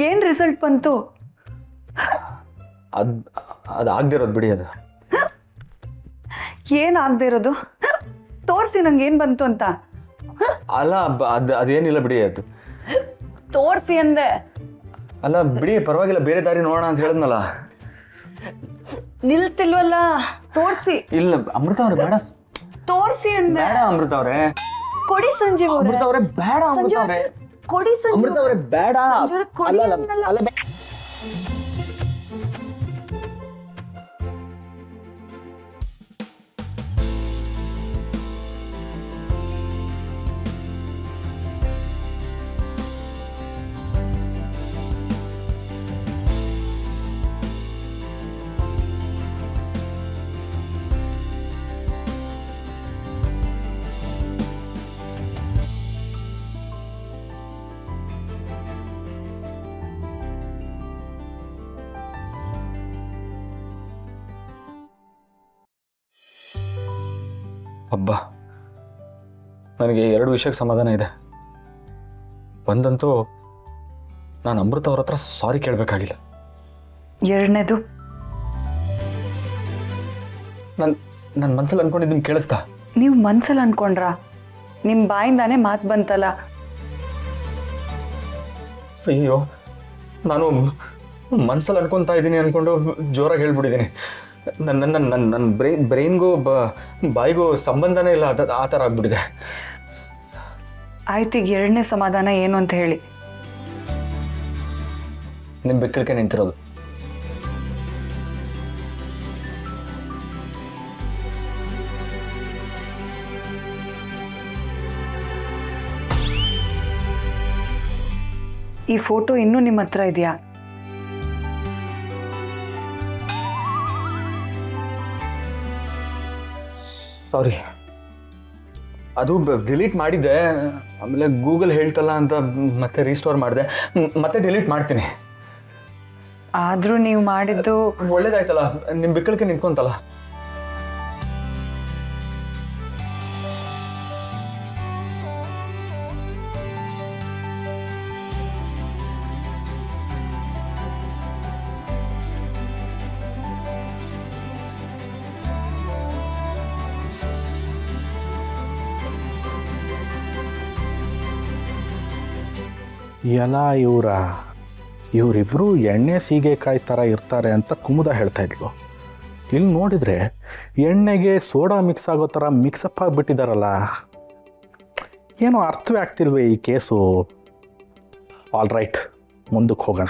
ಏನು ರಿಸಲ್ಟ್ ಬಂತು? ಅದು ಆಗದೆ ಇರೋದು ಬಿಡಿ. ಅದು ಏನಾಗದೆ ಇರೋದು? ತೋರಿಸಿ ನಂಗೆ ಏನು ಬಂತು ಅಂತ. ಅಲ್ಲ ಅದೇನಿಲ್ಲ ಬಿಡಿ. ಅದು ತೋರಿಸಿ ಅಂದೆ. ಅಲ್ಲ ಬಿಡಿ, ಪರವಾಗಿಲ್ಲ, ಬೇರೆ ದಾರಿ ನೋಡೋಣ ಅಂತ ಹೇಳಿದ್ನಲ್ಲ. ನಿಲ್ತಿಲ್ವಲ್ಲ, ತೋರಿಸಿ. ಇಲ್ಲ ಅಮೃತ ಅವ್ರೆ, ಬೇಡ. ತೋರಿಸಿ ಅಂದೆ. ಬೇಡ ಅಮೃತ ಅವ್ರೆ. ಕೊಡಿ ಸಂಜೀವ್ ಅವ್ರೆ. ಅಮೃತ ಅವ್ರೆ ಬೇಡ. ಅಮೃತ ಅವ್ರೆ ಕೊಡಿ ಸಂಜೀವ್. ಅಮೃತ ಅವ್ರೆ ಬೇಡ. ಕೊಡಿ. ಹಬ್ಬ, ನನಗೆ 2 ವಿಷಯಕ್ಕೆ ಸಮಾಧಾನ ಇದೆ. ಒಂದಂತೂ ನಾನು ಅಮೃತ ಅವ್ರ ಹತ್ರ ಸಾರಿ ಕೇಳಬೇಕಾಗಿಲ್ಲ. ಎರಡನೇದು, ನನ್ನ ಮನಸ್ಸಲ್ಲಿ ಅನ್ಕೊಂಡಿದ್ದೀನಿ ಕೇಳಿಸ್ತಾ? ನೀವು ಮನ್ಸಲ್ಲಿ ಅನ್ಕೊಂಡ್ರಾ? ನಿಮ್ಮ ಬಾಯಿಂದಾನೇ ಮಾತು ಬಂತಲ್ಲ. ಅಯ್ಯೋ, ನಾನು ಮನಸ್ಸಲ್ಲಿ ಅನ್ಕೊತಾ ಇದ್ದೀನಿ ಅನ್ಕೊಂಡು ಜೋರಾಗಿ ಹೇಳ್ಬಿಟ್ಟಿದ್ದೀನಿ. ನನ್ನ ಬ್ರೈನ್ಗೂ ಬಾಯಿಗೂ ಸಂಬಂಧನೇ ಇಲ್ಲ, ಆ ಥರ ಆಗ್ಬಿಟ್ಟಿದೆ. ಆಯ್ತು, ಈಗ ಎರಡನೇ ಸಮಾಧಾನ ಏನು ಅಂತ ಹೇಳಿ. ನಿಮ್ಮ ಬೆಕ್ಕಳಿಕೆ ನಿಂತಿರೋದು. ಈ ಫೋಟೋ ಇನ್ನೂ ನಿಮ್ಮ ಹತ್ರ ಇದೆಯಾ? ಸಾರಿ, ಅದು ಡಿಲೀಟ್ ಮಾಡಿದ್ದೆ. ಆಮೇಲೆ ಗೂಗಲ್ ಹೇಳ್ತಲ್ಲ ಅಂತ ಮತ್ತೆ ರೀಸ್ಟೋರ್ ಮಾಡಿದೆ. ಮತ್ತೆ ಡಿಲೀಟ್ ಮಾಡ್ತೀನಿ. ಆದರೂ ನೀವು ಮಾಡಿದ್ದು ಒಳ್ಳೇದಾಯ್ತಲ್ಲ, ನಿಮ್ಮ ಬಿಕ್ಕಳಿಗೆ ನಿಂತ್ಕೊಂತಲ್ಲ. ಎಲ್ಲ ಇವರಿಬ್ಬರು ಎಣ್ಣೆ ಸೀಗೆಕಾಯಿ ಥರ ಇರ್ತಾರೆ ಅಂತ ಕುಮುದ ಹೇಳ್ತಾ ಇದ್ಲು. ಇಲ್ಲಿ ನೋಡಿದರೆ ಎಣ್ಣೆಗೆ ಸೋಡಾ ಮಿಕ್ಸ್ ಆಗೋ ಥರ ಮಿಕ್ಸಪ್ ಆಗಿಬಿಟ್ಟಿದ್ದಾರಲ್ಲ. ಏನೋ ಅರ್ಥವೇ ಆಗ್ತಿಲ್ವೇ ಈ ಕೇಸು. ಆಲ್ ರೈಟ್, ಮುಂದಕ್ಕೆ ಹೋಗೋಣ.